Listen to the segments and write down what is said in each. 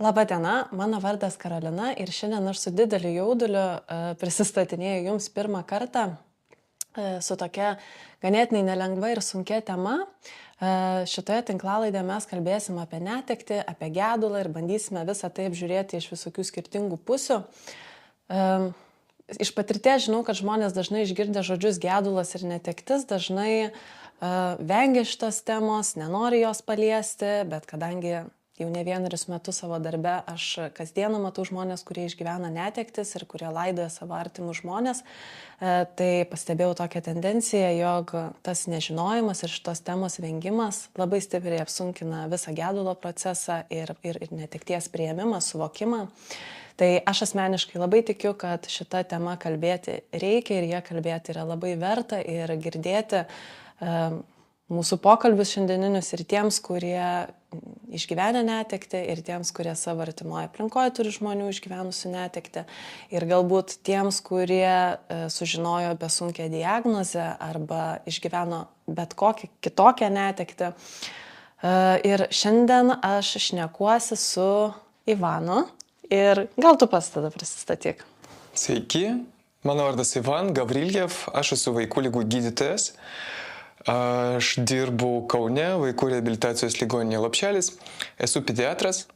Labą dieną, mano vardas Karolina ir šiandien aš su dideliu jauduliu prisistatinėju jums pirmą kartą su tokia ganėtinai nelengva ir sunkia tema. Šitoje tinklalaidėje mes kalbėsim apie netektį, apie gedulą ir bandysime visą tai apžiūrėti iš visokių skirtingų pusių. Iš patirties žinau, kad žmonės dažnai išgirdę žodžius gedulas ir netektis dažnai vengia šitos temos, nenori jos paliesti, bet kadangi jau ne vienerius metus savo darbe aš kasdieną matau žmonės, kurie išgyvena netektis ir kurie laidoja savo artimus žmonės, tai pastebėjau tokią tendenciją, jog tas nežinojimas ir šitos temos vengimas labai stipriai apsunkina visą gedulo procesą ir netekties priėmimą, suvokimą. Tai aš asmeniškai labai tikiu, kad šita tema kalbėti reikia ir ją kalbėti yra labai verta ir girdėti mūsų pokalbius šiandieninius ir tiems, kurie išgyvenę netektį, ir tiems, kurie savo artimoje aplinkoje turi žmonių išgyvenusių netektį, ir galbūt tiems, kurie sužinojo apie sunkią diagnozę arba išgyveno bet kokią kitokią netektį. Ir šiandien aš šnekuosi su Ivanu ir gal tu pats tada prisistatyk. Sveiki, mano vardas Ivan Gavriljev, aš esu vaikų ligų gydytojas. Aš dirbu Kaune, vaikų reabilitacijos ligoninėje Lopšelis, esu pediatras,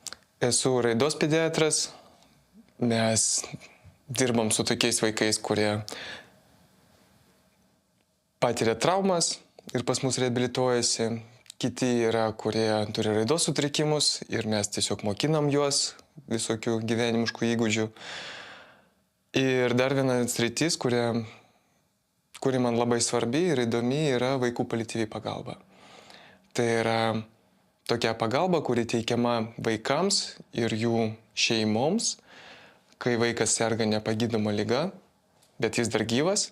esu raidos pediatras. Mes dirbam su tokiais vaikais, kurie patiria traumas ir pas mus reabilituojasi. Kiti yra, kurie turi raidos sutrikimus ir mes tiesiog mokinam juos visokių gyvenimiškų įgūdžių. Ir dar viena sritis, kuri man labai svarbi ir įdomi, yra vaikų paliatyvi pagalba. Tai yra tokia pagalba, kuri teikiama vaikams ir jų šeimoms, kai vaikas serga nepagydoma liga, bet jis dar gyvas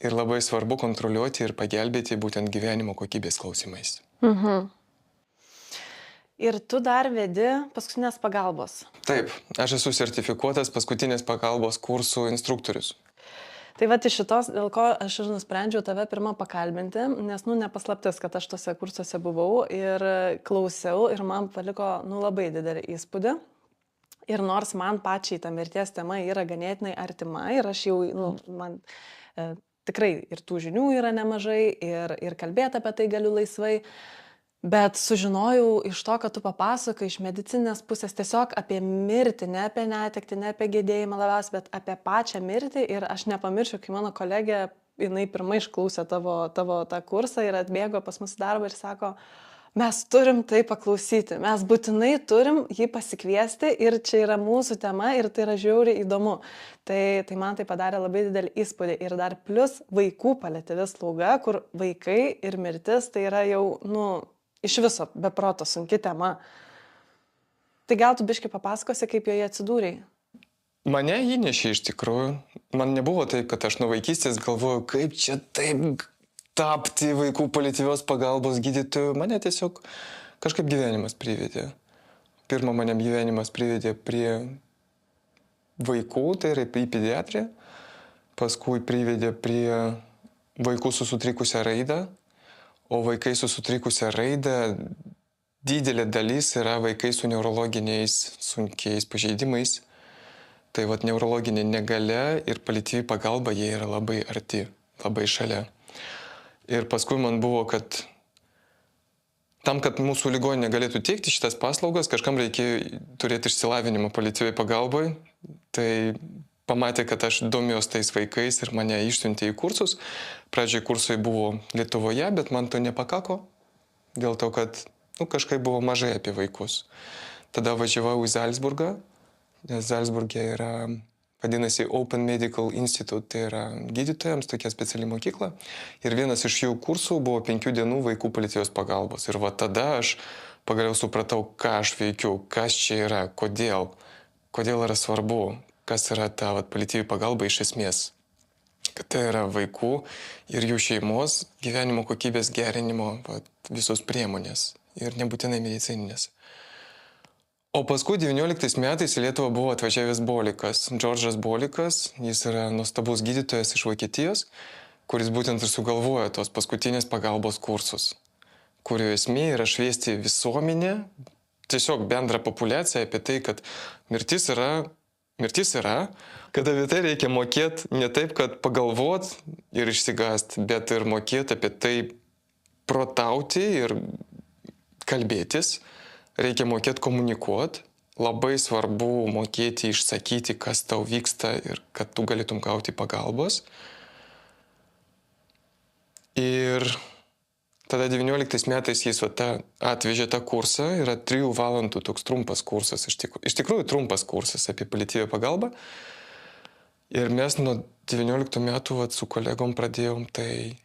ir labai svarbu kontroliuoti ir pagelbėti būtent gyvenimo kokybės klausimais. Ir tu dar vedi paskutinės pagalbos. Taip, aš esu sertifikuotas paskutinės pagalbos kursų instruktorius. Tai va, iš šitos, dėl ko aš ir nusprendžiau tave pirmą pakalbinti, nes, nepaslaptis, kad aš tose kursuose buvau ir klausiau ir man paliko, labai didelį įspūdį. Ir nors man pačiai ta mirties tema yra ganėtinai artima ir aš jau, man tikrai ir tų žinių yra nemažai ir kalbėti apie tai galiu laisvai. Bet sužinojau iš to, kad tu papasakai iš medicininės pusės tiesiog apie mirtį, ne apie netektį, ne apie gedėjimą labiausiai, bet apie pačią mirtį. Ir aš nepamiršiu, kai mano kolegė, jinai pirmai išklausė tavo tą kursą ir atbėgo pas mus į darbą ir sako, mes turim tai paklausyti, mes būtinai turim jį pasikviesti ir čia yra mūsų tema ir tai yra žiauriai įdomu. Tai man tai padarė labai didelį įspūdį. Ir dar plus vaikų paliatyvi slauga, kur vaikai ir mirtis tai yra jau, iš viso beproto sunki tema. Tai gal tu biškį papasakosi, kaip joje atsidūrei? Mane įnešė iš tikrųjų. Man nebuvo taip, kad aš nuo vaikystės galvoju, kaip čia taip tapti vaikų paliatyvios pagalbos gydytoju. Mane tiesiog kažkaip gyvenimas privedė. Pirma, mane gyvenimas privedė prie vaikų, tai yra į pediatriją. Paskui privedė prie vaikų su sutrikusią raidą. O vaikai su sutrikusią raidą, didelė dalis yra vaikai su neurologiniais sunkiais pažeidimais. Tai neurologinė negalia ir paliatyvi pagalba, jie yra labai arti, labai šalia. Ir paskui man buvo, kad tam, kad mūsų ligoninė galėtų teikti šitas paslaugas, kažkam reikėjo turėti išsilavinimą paliatyviai pagalbai. Tai pamatė, kad aš domiuos tais vaikais ir mane išsiuntė į kursus. Pradžioj kursai buvo Lietuvoje, bet man to nepakako, dėl to, kad kažkaip buvo mažai apie vaikus. Tada važiavau į Zalcburgą, nes Zalcburgė yra, vadinasi, Open Medical Institute, tai yra gydytojams tokia speciali mokykla. Ir vienas iš jų kursų buvo 5 dienų vaikų paliatyvios pagalbos. Ir tada aš pagaliau supratau, ką aš veikiu, kas čia yra, kodėl yra svarbu. Kas yra ta paliatyvi pagalba iš esmės. Kad tai yra vaikų ir jų šeimos gyvenimo kokybės gerinimo visos priemonės ir nebūtinai medicininės. O paskui 19 metais į Lietuvą buvo atvažiavęs Bolikas, Džordžas Bolikas. Jis yra nuostabus gydytojas iš Vokietijos, kuris būtent ir sugalvojo tos paskutinės pagalbos kursus, kurio esmė yra šviesti visuomenę, tiesiog bendrą populiaciją apie tai, kad mirtis yra, kad apie tai reikia mokėti ne taip, kad pagalvot ir išsigąst, bet ir mokėti apie tai protauti ir kalbėtis, reikia mokėti komunikuoti, labai svarbu mokėti išsakyti, kas tau vyksta ir kad tu galėtum gauti pagalbos. Ir tada 19 metais jis atvežė tą kursą, yra 3 valandų toks trumpas kursas, iš tikrųjų trumpas kursas apie paliatyvią pagalbą. Ir mes nuo 19 metų su kolegom pradėjom tai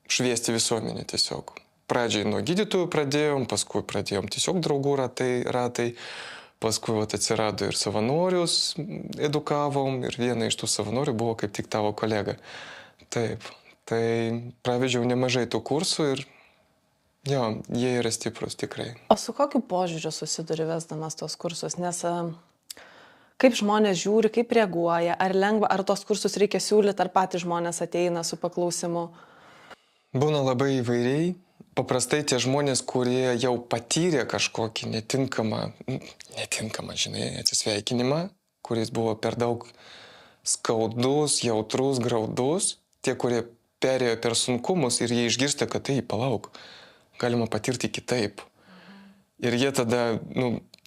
šviesti visuomenę tiesiog. Pradžiai nuo gydytojų pradėjom, paskui pradėjom tiesiog draugų ratai, paskui atsirado ir savanorius edukavom ir viena iš tų savanorių buvo kaip tik tavo kolega. Taip, tai pravedžiau nemažai tų kursų ir jo, jie yra stiprus tikrai. O su kokiu požiūriu susiduri vesdamas tos kursus? Nes kaip žmonės žiūri, kaip reaguoja, ar lengva, ar tos kursus reikia siūlyti, ar patys žmonės ateina su paklausimu? Būna labai įvairiai. Paprastai tie žmonės, kurie jau patyrė kažkokį netinkamą, atsisveikinimą, kuris buvo per daug skaudus, jautrus, graudus, tie, kurie perėjo per sunkumus ir jie išgirsta, kad tai palauk, galima patirti kitaip. Ir jie tada,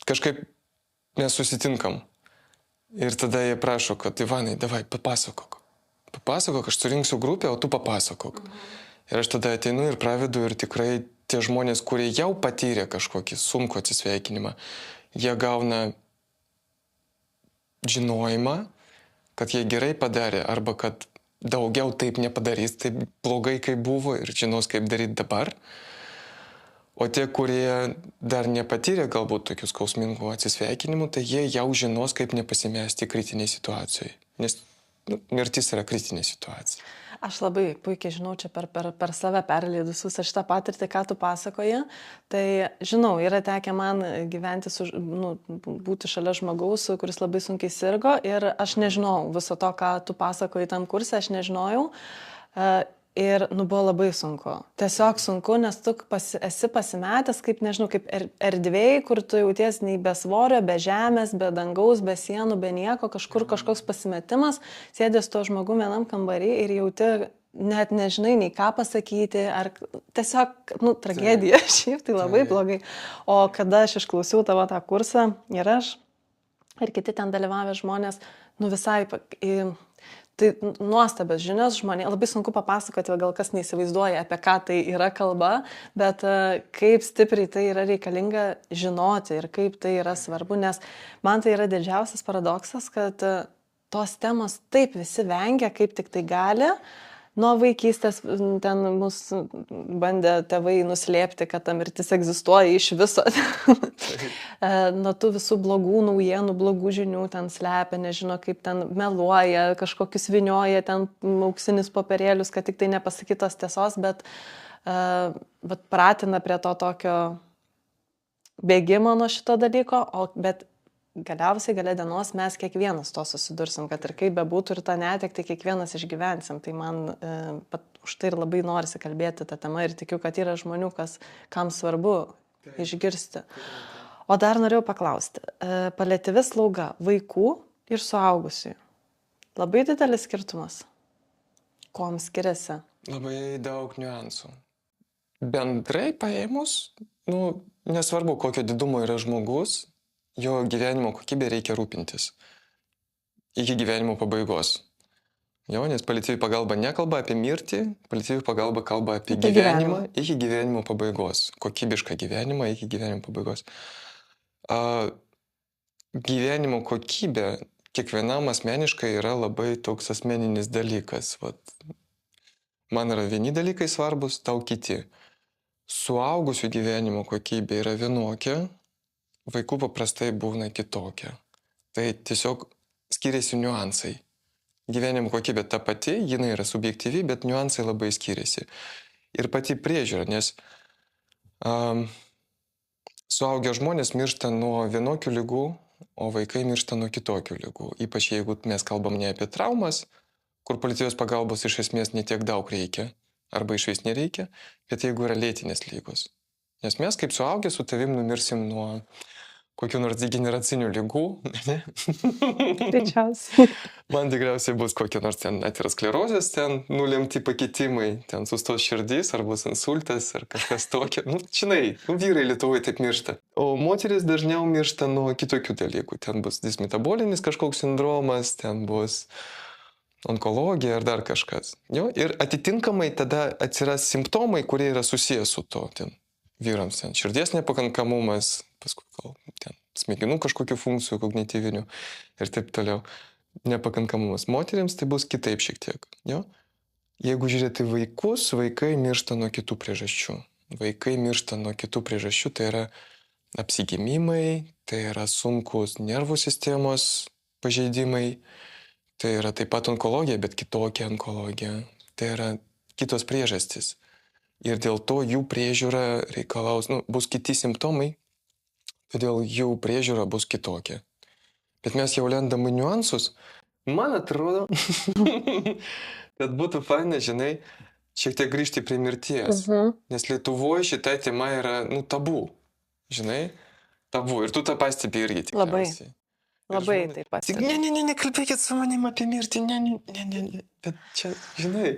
kažkaip nesusitinkam. Ir tada jie prašo, kad Ivanai, davai, papasakok. Papasakok, aš surinksiu grupę, o tu papasakok. Ir aš tada ateinu ir pravedu ir tikrai tie žmonės, kurie jau patyrė kažkokį sunkų atsisveikinimą, jie gauna žinojimą, kad jie gerai padarė arba kad daugiau taip nepadarys, taip blogai kaip buvo ir žinos, kaip daryti dabar. O tie, kurie dar nepatyrė galbūt tokių skausmingų atsisveikinimų, tai jie jau žinos, kaip nepasimesti kritiniai situacijai. Nes mirtis yra kritinė situacija. Aš labai puikiai žinau čia per save perleidus visą šitą patirtį, ką tu pasakoji. Tai žinau, yra tekę man gyventi, būti šalia žmogaus, kuris labai sunkiai sirgo ir aš nežinau viso to, ką tu pasakoji tam kurse, aš nežinojau. Ir buvo labai sunku. Tiesiog sunku, nes tu esi pasimetęs, kaip, nežinau, kaip erdvėjai, kur tu jauties nei be svorio, be žemės, be dangaus, be sienų, be nieko, kažkoks pasimetimas, sėdės to žmogum vienam kambarį ir jauti, net nežinai nei ką pasakyti, ar tiesiog, tragedija, šiaip tai labai blogai. O kada aš išklausiau tavo tą kursą ir aš, ir kiti ten dalyvavę žmonės, visai... Tai nuostabios žinios žmonės, labai sunku papasakoti, gal kas neįsivaizduoja, apie ką tai yra kalba, bet kaip stipriai tai yra reikalinga žinoti ir kaip tai yra svarbu, nes man tai yra didžiausias paradoksas, kad tos temos taip visi vengia, kaip tik tai gali. Nuo vaikystės ten mus bandė tėvai nuslėpti, kad ta mirtis egzistuoja iš viso. Nuo tų visų blogų naujienų, blogų žinių ten slepia, nežino, kaip ten meluoja, kažkokius vinioja ten auksinius popierėlius, kad tik tai nepasakytos tiesos, bet pratina prie to tokio bėgimo nuo šito dalyko, bet galiausiai gale dienos mes kiekvienas to susidursim, kad ir kaip bebūtų ir tą netektį kiekvienas išgyvensim. Tai man už tai ir labai norisi kalbėti tą temą ir tikiu, kad yra žmonių, kam svarbu išgirsti. O dar norėjau paklausti, paliatyvi slauga vaikų ir suaugusių. Labai didelis skirtumas. Kuom skiriasi? Labai daug niuansų. Bendrai paėmus, nesvarbu, kokio didumo yra žmogus, jo gyvenimo kokybė reikia rūpintis iki gyvenimo pabaigos. Jo, nes paliatyvi pagalba nekalba apie mirtį, paliatyvi pagalba kalba apie gyvenimą iki gyvenimo pabaigos. Kokybišką gyvenimą iki gyvenimo pabaigos. Gyvenimo kokybė kiekvienam asmeniškai yra labai toks asmeninis dalykas. Man yra vieni dalykai svarbus, tau kiti. Suaugusių gyvenimo kokybė yra vienokia, vaikų paprastai būna kitokia. Tai tiesiog skiriasi niuansai. Gyvenimo kokybė ta pati, jinai yra subjektyvi, bet niuansai labai skiriasi. Ir pati priežiūra, nes suaugę žmonės miršta nuo vienokių ligų, o vaikai miršta nuo kitokių ligų. Ypač jeigu mes kalbam ne apie traumas, kur paliatyvios pagalbos iš esmės netiek daug reikia, arba iš vis nereikia, bet jeigu yra lėtinės lygos. Nes mes kaip suaugę su tavim numirsim nuo kokių nors degeneracinių lygų. Ne? Greičiausiai. Man tikriausiai bus kokie nors ten aterosklerozės, ten nulemti pakitimai, ten sustos širdys, ar bus insultas, ar kažkas tokio. Nu, žinai, vyrai Lietuvoje taip miršta. O moteris dažniau miršta nuo kitokių dalykų. Ten bus dismetabolinis kažkoks sindromas, ten bus onkologija ar dar kažkas. Jo? Ir atitinkamai tada atsiras simptomai, kurie yra susijęs su to. Ten vyrams ten širdies nepakankamumas, paskui gal ten smegenų kažkokių funkcijų kognityvinių ir taip toliau. Nepakankamumas. Moteriams tai bus kitaip šiek tiek. Jo? Jeigu žiūrėti vaikus, vaikai miršta nuo kitų priežasčių. Vaikai miršta nuo kitų priežasčių, tai yra apsigimimai, tai yra sunkus nervų sistemos pažeidimai, tai yra taip pat onkologija, bet kitokia onkologija. Tai yra kitos priežastys. Ir dėl to jų priežiūra reikalaus, bus kiti simptomai, todėl jų priežiūra bus kitokia. Bet mes jau lendam į niuansus. Man atrodo, kad būtų faina, žinai, šiek tiek grįžti prie mirties. Nes Lietuvoje šita tema yra, tabu. Žinai, tabu. Ir tu tą pastebi irgi tikriausiai. Labai taip pat. Nekalbėkit su manim apie mirtį, ne. Bet čia, žinai.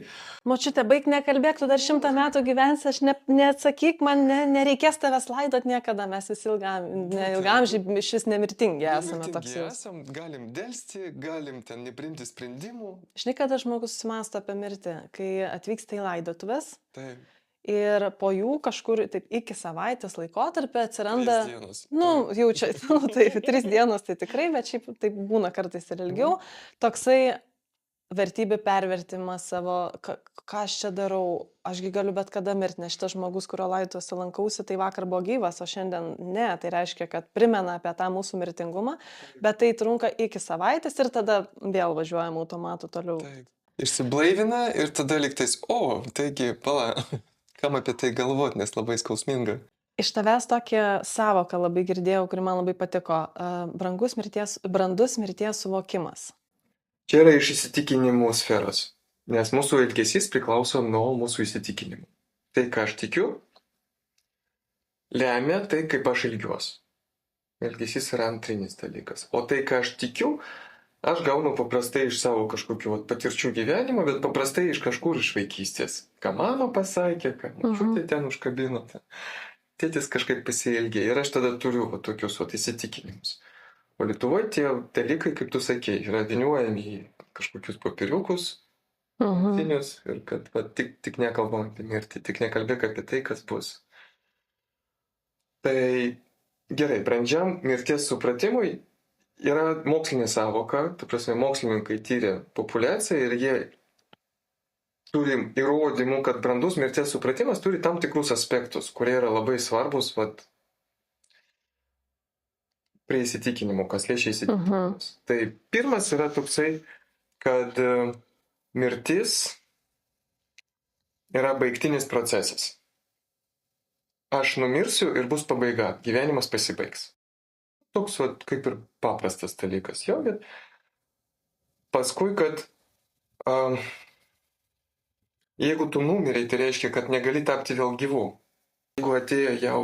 Močiute, baig nekalbėk, tu dar 100 metų gyvensi, aš neatsakyk, man nereikės tavęs laidot niekada, mes visi ilgamžiai iš vis nemirtingi esame toks. Galim delsti, galim ten neprimti sprendimų. Žinai, kada žmogus susimąsto apie mirtį, kai atvyksta į laidotuvės. Taip. Ir po jų kažkur taip iki savaitės laikotarpio atsiranda, 3 dienos. Jau čia, taip, 3 dienos tai tikrai, bet šiaip taip būna kartais ir ilgiau, toksai vertybių pervertimas savo, ką aš čia darau, ašgi galiu bet kada mirti, nes šitas žmogus, kurio laidotuvėse lankausi, tai vakar buvo gyvas, o šiandien ne, tai reiškia, kad primena apie tą mūsų mirtingumą, bet tai trunka iki savaitės ir tada vėl važiuojam automatu toliau. Taip. Išsiblaivina ir tada liktais, taigi, pala. Kam apie tai galvot, nes labai skausminga. Iš tavęs tokią savoką labai girdėjau, kuri man labai patiko. Brandus mirties suvokimas. Čia yra iš įsitikinimų sferos, nes mūsų elgesys priklauso nuo mūsų įsitikinimų. Tai, ką aš tikiu, lemia tai, kaip aš elgiuosi. Elgesys yra antrinis dalykas. O tai, ką aš tikiu, aš gaunu paprastai iš savo kažkokių patirčių gyvenimo, bet paprastai iš kažkur iš vaikystės. Ką mano pasakė, ką močiutė ten užkabino. Tėtis kažkaip pasielgė ir aš tada turiu tokius įsitikinimus. O Lietuvoje tie dalykai, kaip tu sakei, yra diniuojami į kažkokius papiriukus, ir kad tik nekalbam apie mirtį, tik nekalbėk apie tai, kas bus. Tai gerai, brandžiam mirties supratimui yra mokslinė savoka, ta prasme, mokslininkai tyrė populiaciją ir jie turi įrodymų, kad brandus mirties supratimas turi tam tikrus aspektus, kurie yra labai svarbus prie įsitikinimų, kas liečia įsitikinimus. Tai pirmas yra toksai, kad mirtis yra baigtinis procesas. Aš numirsiu ir bus pabaiga, gyvenimas pasibaigs. Toks kaip ir paprastas dalykas, bet paskui, kad jeigu tu numiriai, tai reiškia, kad negali tapti vėl gyvu. Jeigu atėjo jau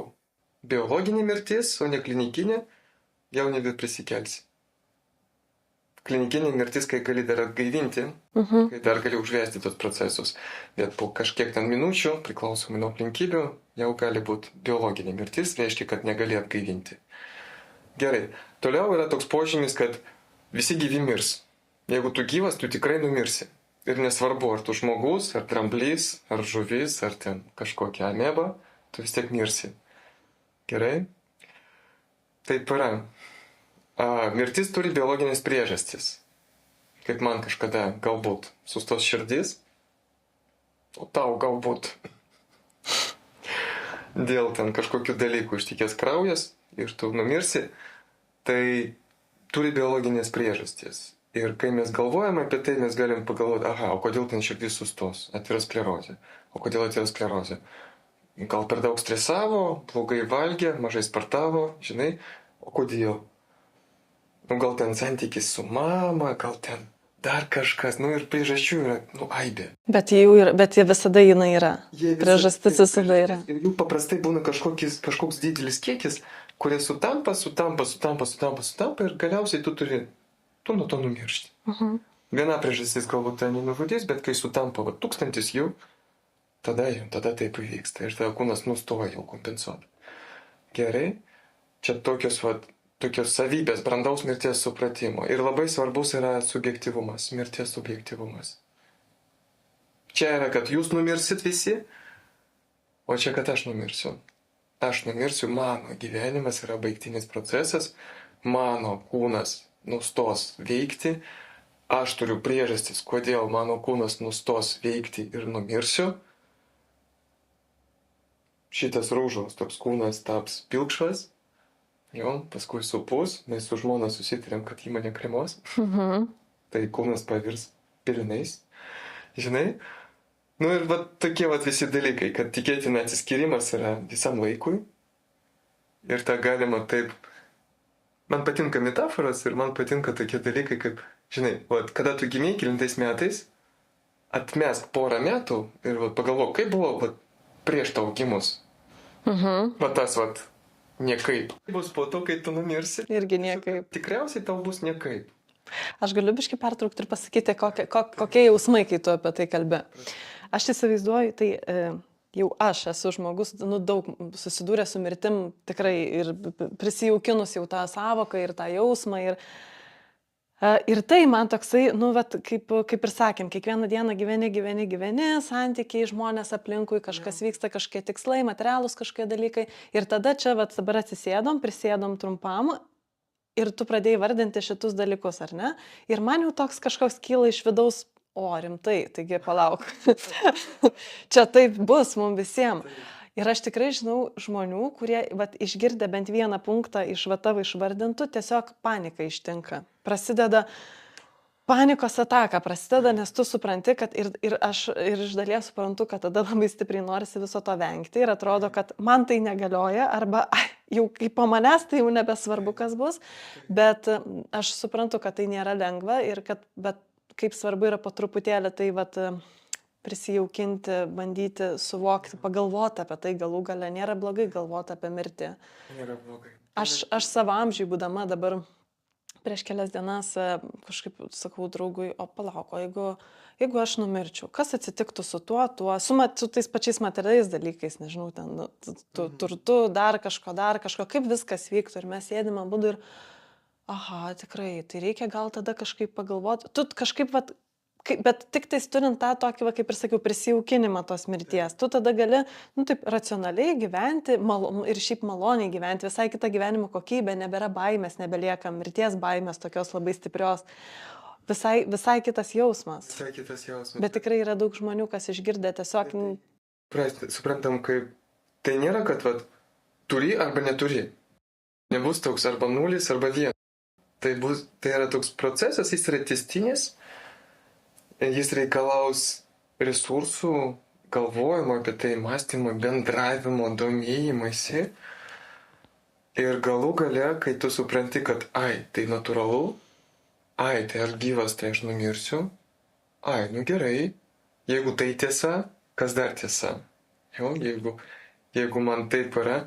biologinė mirtis, o ne klinikinė, jau nebeprisikelsi. Klinikinė mirtis, kai gali dar atgaivinti, kai dar gali užvesti tos procesus, bet po kažkiek ten minučių, priklausomai nuo aplinkybių, jau gali būti biologinė mirtis, reiškia, kad negali atgaivinti. Gerai, toliau yra toks požymis, kad visi gyvi mirs. Jeigu tu gyvas, tu tikrai numirsi. Ir nesvarbu, ar tu žmogus, ar dramblys, ar žuvis, ar ten kažkokia ameba, tu vis tiek mirsi. Gerai? Taip yra. Mirtis turi biologinės priežastis. Kaip man kažkada galbūt sustos širdis, o tau galbūt dėl ten kažkokių dalykų ištekės kraujas ir tu numirsi, tai turi biologinės priežastis. Ir kai mes galvojame apie tai, mes galim pagalvoti, o kodėl ten širdis sustos? Aterosklerozė. O kodėl aterosklerozė? Gal per daug stresavo, blogai valgė, mažai sportavo, žinai? O kodėl? Gal ten santykis su mama, gal ten dar kažkas, nu ir priežasčių yra, nu, aibė. Bet jie visada jinai yra. Priežastis visada yra. Ir jų paprastai būna kažkoks didelis kiekis, kurie sutampa ir galiausiai tu nuo to numiršti. Viena priežastis galbūt ten nenužudys, bet kai sutampa 1000 jų, tada taip įvyksta ir tada kūnas nustoja jau kompensuoti. Gerai, čia tokios savybės brandaus mirties supratimo. Ir labai svarbus yra subjektyvumas, mirties subjektyvumas. Čia yra, kad jūs numirsit visi, o čia, kad aš numirsiu. Aš numirsiu, mano gyvenimas yra baigtinis procesas, mano kūnas nustos veikti, aš turiu priežastis, kodėl mano kūnas nustos veikti ir numirsiu. Šitas rūžaus toks kūnas taps pilkšvas, jo, paskui supus, mes su žmona susitarėm, kad jį mane kremos, tai kūnas pavirs pilinais, žinai. Nu ir tokie visi dalykai, kad tikėtina atsiskyrimas yra visam laikui ir tą galima taip. Man patinka metaforos ir man patinka tokie dalykai, kaip, žinai, kada tu gimei kelintais metais, atmesk porą metų ir pagalvok, kaip buvo prieš tau gimus. Tas niekaip. Bus po to, kai tu numirsi. Irgi niekaip. Tikriausiai tau bus niekaip. Aš galiu biškai pertraukti ir pasakyti, kokie jausmai, kai tu apie tai kalbi. Aš įsivaizduoju, tai jau aš esu žmogus, daug susidūrė su mirtim tikrai ir prisijaukinus jau tą savoką ir tą jausmą. Ir tai man toksai, kaip ir sakėm, kiekvieną dieną gyveni, santykiai, žmonės aplinkui, kažkas vyksta, kažkokie tikslai, materialūs kažkokie dalykai. Ir tada čia dabar prisėdom trumpam ir tu pradėjai vardinti šitus dalykus, ar ne? Ir man jau toks kažkoks kyla iš vidaus, rimtai, taigi palauk. Čia taip bus mums visiems. Ir aš tikrai žinau žmonių, kurie išgirdę bent vieną punktą iš tavo išvardintų, tiesiog panika ištinka. Prasideda panikos ataka, nes tu supranti, kad ir aš iš dalies suprantu, kad tada labai stipriai norisi viso to vengti ir atrodo, kad man tai negalioja arba jau kaip po manęs tai jau nebesvarbu, kas bus, bet aš suprantu, kad tai nėra lengva ir bet kaip svarbu yra po truputėlį tai prisijaukinti, bandyti suvokti, pagalvoti apie tai galų gale. Nėra blogai galvoti apie mirtį. Nėra blogai. Aš savo amžiui būdama dabar prieš kelias dienas kažkaip sakau draugui, o palauk, jeigu aš numirčiau, kas atsitiktų su su tais pačiais materialiais dalykais, nežinau, ten turtu, dar kažko, kaip viskas vyktų. Ir mes sėdime abudu ir, tikrai, tai reikia gal tada kažkaip pagalvoti. Tu kažkaip, bet tik tais turint tą tokį, kaip ir sakiau, prisijaukinimą tos mirties, tu tada gali, taip racionaliai gyventi ir šiaip maloniai gyventi, visai kita gyvenimo kokybė, nebėra baimės, nebelieka mirties baimės tokios labai stiprios, visai kitas jausmas. Visai kitas jausmas. Bet tikrai yra daug žmonių, kas išgirdė tiesiog... Suprantam, kaip tai nėra, kad turi arba neturi. Nebus toks arba 0 arba 1. Tai yra toks procesas, jis yra tęstinis. Jis reikalaus resursų, galvojimo apie tai, mąstymo, bendravimo, domėjimąsi. Ir galų gale, kai tu supranti, kad tai natūralu, tai aš gyvas, tai aš numirsiu. Gerai, jeigu tai tiesa, kas dar tiesa? Jo, jeigu man taip yra,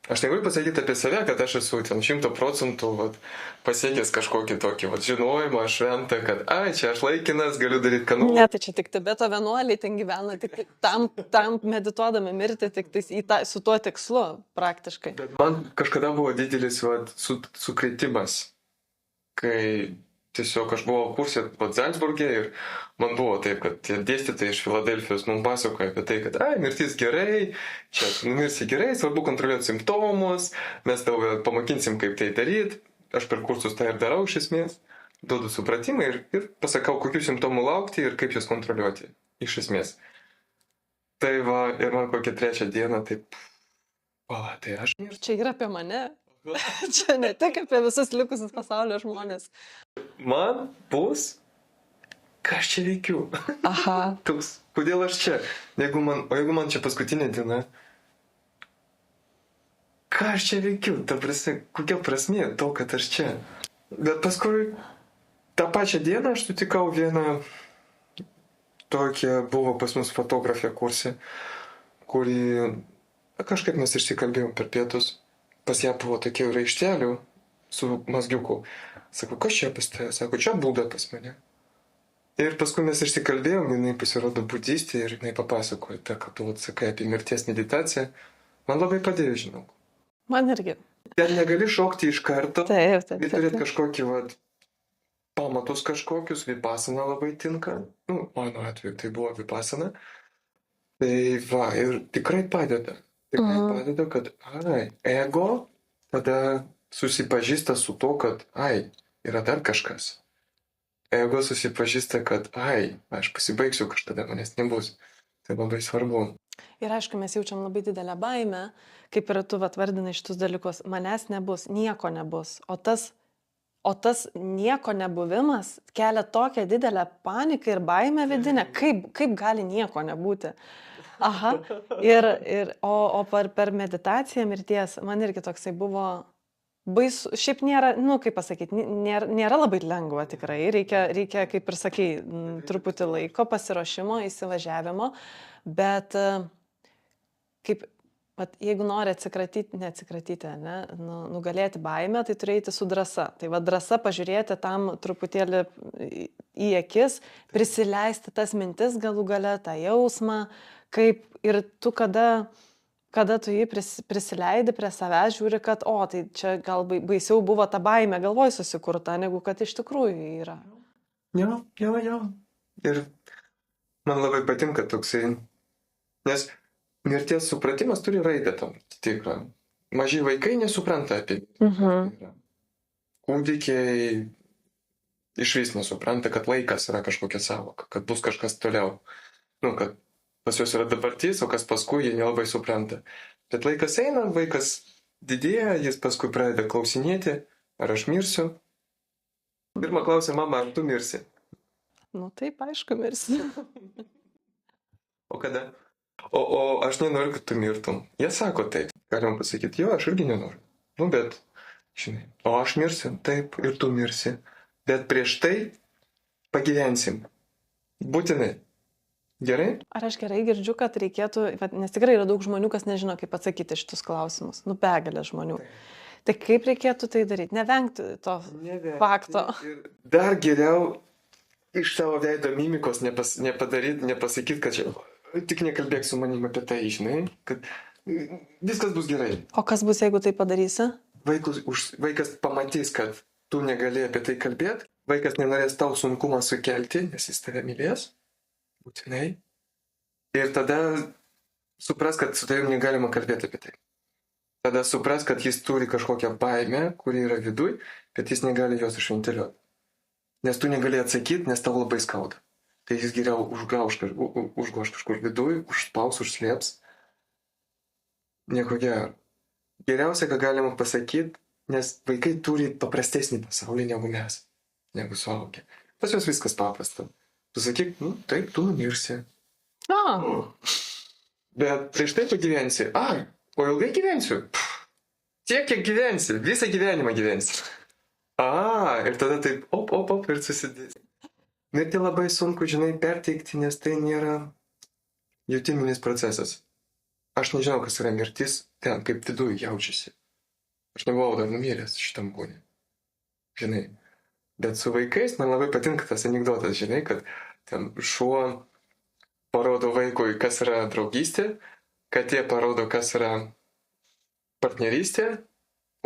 aš negaliu pasakyti apie save, kad aš esu ten 100% pasiekęs kažkokį tokį žinojimą, šventą, kad čia aš laikinas, galiu daryti ką noriu. Ne, tai čia tik Tibeto vienuoliai ten gyvena, tik tam medituodami mirti, tik su tuo tikslu praktiškai. Bet man kažkada buvo didelis sukrėtimas, kai tiesiog aš buvau kursė Zalcburge ir man buvo taip, kad tie dėstytojai iš Filadelfijos mums pasakoja apie tai, kad mirtis gerai, čia numirsi gerai, svarbu kontroliuoti simptomus, mes tau pamokinsim, kaip tai daryti. Aš per kursus tai ir darau iš esmės, duodu supratimą ir pasakau, kokių simptomų laukti ir kaip juos kontroliuoti iš esmės. Tai ir man kokią 3 dieną taip, tai aš... Čia yra apie mane. Čia ne tik apie visus likusius pasaulio žmonės. Man bus, ką aš čia veikiu. Kodėl aš čia? Jeigu man čia paskutinė diena, ką aš čia veikiu? Kokia prasmė to, kad aš čia? Bet paskui tą pačią dieną aš sutikau vieną tokią, buvo pas mus fotografė kurse, kuri kažkaip mes išsikalbėjom per pietus. Pas ją buvo tokių raištelių su mazgiuku. Sakau, kas čia pas tave? Sako, čia būda pas mane. Ir paskui mes išsikalbėjom, jinai pasirodo budistė ir jinai papasakojo, tą, kad tu atsakai apie mirties meditaciją. Man labai padėjo, žinau. Man irgi. Ten negali šokti iš karto. Taip. Ir turėti kažkokį, pamatus kažkokius, vipasana labai tinka. Nu, mano atveju tai buvo vipasana. Tai va, ir tikrai padeda. Tikrai padeda, kad, ego tada susipažįsta su to, kad, yra dar kažkas. Ego susipažįsta, kad, aš pasibaigsiu kažkada, manęs nebus. Tai labai svarbu. Ir aišku, mes jaučiam labai didelę baimę, kaip ir tu vardinai šitus dalykus, manęs nebus, nieko nebus. O tas nieko nebuvimas kelia tokią didelę paniką ir baimę vidinę, kaip gali nieko nebūti. Aha. O per meditaciją mirties man irgi toksai buvo baisu. Šiaip nėra, kaip pasakyti, nėra labai lengva tikrai. Reikia, kaip ir sakai, truputį laiko, pasiruošimo, įsivažiavimo, bet jeigu nori nugalėti baimę, tai turi eiti su drąsa. Tai drąsa pažiūrėti tam truputėlį į akis, prisileisti tas mintis galų gale, tą jausmą, kaip ir tu kada tu jį prisileidi prie savęs, žiūri, kad, tai čia gal baisiau buvo ta baimė galvoj susikurta, negu kad iš tikrųjų yra. Jo. Ir man labai patinka toksai, nes mirties supratimas turi raidę tam tikrą. Maži vaikai nesupranta apie tai. Kūdikiai išvis nesupranta, kad laikas yra kažkokia savoka, kad bus kažkas toliau. Kad pas juos yra dabartis, o kas paskui jie nelabai supranta. Bet laikas eina, vaikas didėja, jis paskui pradeda klausinėti, ar aš mirsiu. Pirmą klausia, mama, ar tu mirsi? Taip, aišku, mirsi. O kada? O aš nenoriu, kad tu mirtum. Jie sako taip. Galim pasakyti, jo, aš irgi nenoriu. Bet, žinai, o aš mirsiu, taip, ir tu mirsi. Bet prieš tai pagyvensim. Būtinai. Gerai? Ar aš gerai girdžiu, kad reikėtų, nes tikrai yra daug žmonių, kas nežino, kaip atsakyti šitus klausimus. Begalė žmonių. Tai kaip reikėtų tai daryti? Nevengti to fakto. Dar geriau iš savo veido mimikos nepasakyti, kad čia... Tik nekalbėk su manim apie tai, žinai, kad viskas bus gerai. O kas bus, jeigu tai padarysi? Vaikas pamatys, kad tu negali apie tai kalbėti, vaikas nenorės tau sunkumą sukelti, nes jis tave mylės, būtinai. Ir tada supras, kad su tavim negalima kalbėti apie tai. Tada supras, kad jis turi kažkokią baimę, kuri yra viduj, bet jis negali jos išventiliuoti. Nes tu negali atsakyti, nes tau labai skauda. Tai jis geriau užgoš kažkur viduj, užspaus, užslėps. Nieko gero. Geriausia, ką galima pasakyti, nes vaikai turi paprastesnį pasaulį negu mes, negu suaugę. Pas juos viskas paprasta. Tu sakyk, taip, tu numirsi. Bet prieš tai tu gyvensi. O ilgai gyvensiu? Tiek, kiek gyvensi. Visą gyvenimą gyvensi. Ir tada taip, op, ir susidės. Mirtį labai sunku, žinai, perteikti, nes tai nėra jutiminis procesas. Aš nežinau, kas yra mirtis, ten kaip viduje jaučiasi. Aš nebuvau dar numiręs šitam būnį. Žinai. Bet su vaikais man labai patinka tas anekdotas, žinai, kad ten šuo parodo vaikui, kas yra draugystė, katė parodo, kas yra partnerystė,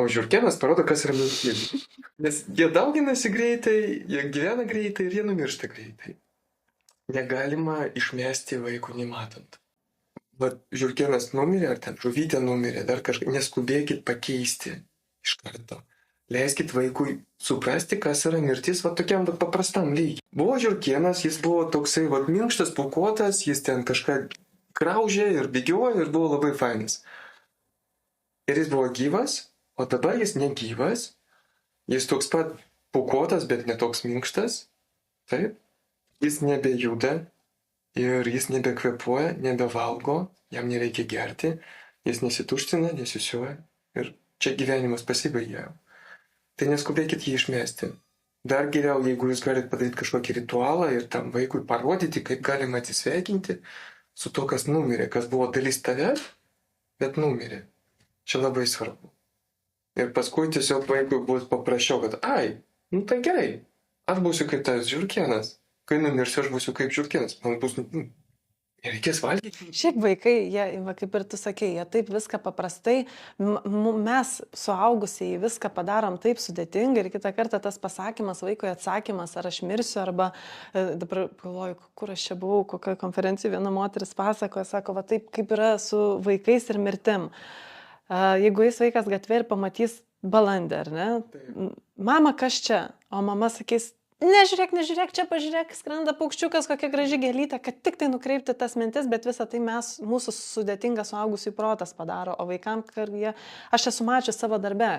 o žiurkėnas parodo, kas yra mirtis. Nes jie dauginasi greitai, jie gyvena greitai ir jie numiršta greitai. Negalima išmesti vaikų nematant. Žiurkėnas numirė, ar ten žuvytė numirė, dar kažką, neskubėkit pakeisti iš karto. Leiskit vaikui suprasti, kas yra mirtis, tokiam paprastam lygiai. Buvo žiurkėnas, jis buvo toksai minkštas, pūkuotas, jis ten kažką graužė ir bėgiojo ir buvo labai fainas. Ir jis buvo gyvas, o dabar jis negyvas. Jis toks pat pūkuotas, bet netoks minkštas. Taip. Jis nebejuda ir jis nebekvepuoja, nebevalgo, jam nereikia gerti, jis nesituština, nesisiuoja ir čia gyvenimas pasibaigė. Tai neskubėkit jį išmesti. Dar geriau, jeigu jūs galite padaryti kažkokį ritualą ir tam vaikui parodyti, kaip galima atsisveikinti su to, kas numirė, kas buvo dalis tavęs, bet numirė. Čia labai svarbu. Ir paskui tiesiog vaikui bus paprasčiau, kad, nu tai gerai, aš būsiu kaip tas žiurkėnas. Kai numirsiu, aš būsiu kaip žiurkėnas. Man bus, nereikės valgyti. Šiaip vaikai, jie, va, kaip ir tu sakei, jie taip viską paprastai, mes suaugusiai viską padarom taip sudėtingai ir kitą kartą tas pasakymas, vaikui atsakymas, ar aš mirsiu, arba dabar galvoju, kur aš čia buvau, kokioje konferencijoje viena moteris pasakoja, sako, va taip kaip yra su vaikais ir mirtim. Jeigu jis vaikas gatvė ir pamatys balandį, ar ne? Taip. Mama, kas čia? O mama sakys, nežiūrėk, čia pažiūrėk, skrenda paukščiukas, kokia graži gėlytė, kad tik tai nukreipti tas mintis, bet visą tai mūsų sudėtingas suaugusių protas padaro, o vaikam, aš esu mačius savo darbe,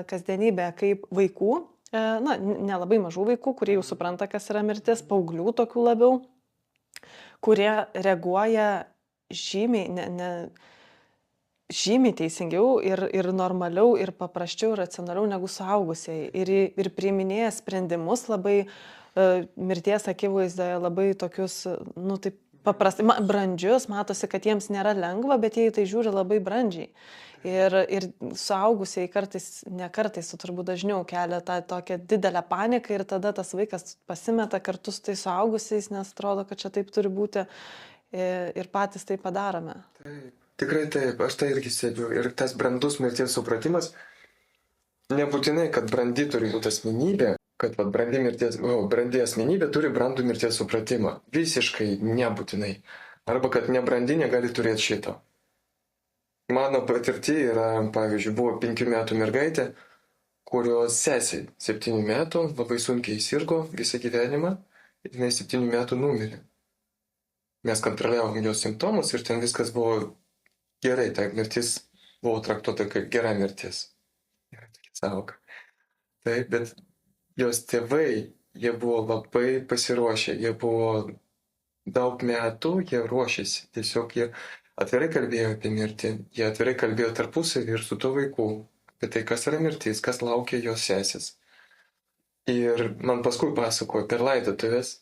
kasdienybę, kaip vaikų, nelabai mažų vaikų, kurie jau supranta, kas yra mirtis, paauglių tokių labiau, kurie reaguoja žymiai teisingiau ir normaliau ir paprasčiau ir racionaliau negu suaugusiai. Ir priiminėja sprendimus labai mirties akivaizdoje, labai tokius, taip paprastai, brandžius, matosi, kad jiems nėra lengva, bet jie į tai žiūri labai brandžiai. Ir suaugusiai ne kartais, o turbūt dažniau kelia tą tokią didelę paniką ir tada tas vaikas pasimeta kartu su tai suaugusiais, nes atrodo, kad čia taip turi būti ir patys tai padarome. Taip. Tikrai taip, aš tai irgi sėdžiu. Ir tas brandus mirties supratimas, nebūtinai, kad brandi turi būti asmenybė, kad brandi asmenybė turi brandų mirties supratimą. Visiškai nebūtinai. Arba kad nebrandi negali turėti šito. Mano patirtį yra, pavyzdžiui, buvo 5 metų mergaitė, kurios sesė 7 metų labai sunkiai sirgo visą gyvenimą ir jinai 7 metų numirė. Mes kontroliavom jos simptomus ir ten viskas buvo gerai, ta mirtis buvo traktuota kaip gera mirtis. Yra tokia sąvoka. Taip, bet jos tėvai, jie buvo labai pasiruošę, jie buvo daug metų, jie ruošėsi. Tiesiog jie atvirai kalbėjo apie mirtį, jie atvirai kalbėjo tarpusavį ir su to vaiku, apie tai, kas yra mirtis, kas laukia jos sesės. Ir man paskui pasakojo per laidotuvės,